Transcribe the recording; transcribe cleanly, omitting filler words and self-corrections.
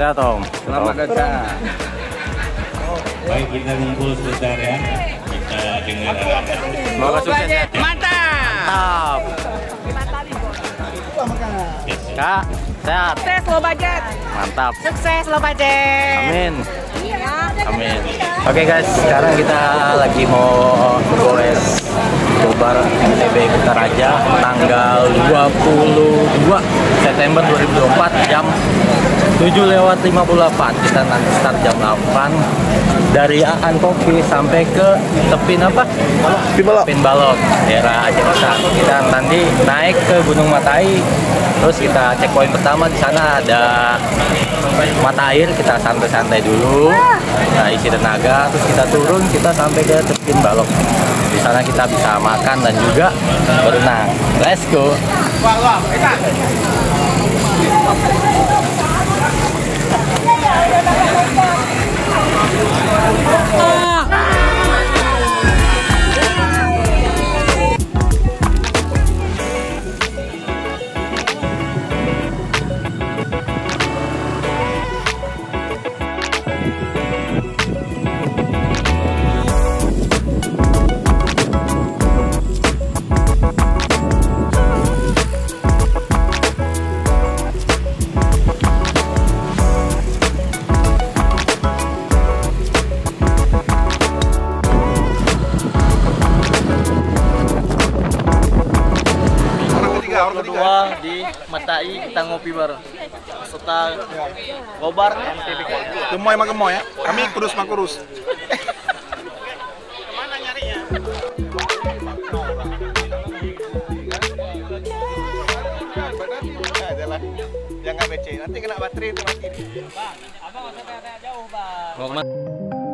datang Tom. Selamat datang. Baik, kita ngumpul sebentar ya. Kita dengar Semoga sukses ya. Mantap. Kak, sehat. Sukses low budget. Mantap. Sukses low budget. Amin. Iya. Amin. Oke guys, sekarang kita lagi mau goes Kobar MTB Kutaraja tanggal 22 September 2024 jam 7:58. Kita nanti start jam 8 dari Aan Kopi sampai ke Tepin apa? Tepin Balok, daerah Aceh Besar. Kita nanti naik ke Gunung Matai. Terus kita checkpoint pertama di sana ada mata air, kita santai-santai dulu, kita isi tenaga, terus kita turun, kita sampai ke Tepin Balok. Di sana kita bisa makan dan juga berenang. Let's go. Kedua di Matai kita ngopi bareng serta Kobar MTB. Gemoy mah gemoy ya. Kami kurus mah kurus. Kemana nyarinya? Adalah jangan BC, nanti kena baterai itu mati. Abang nggak usah jauh bang.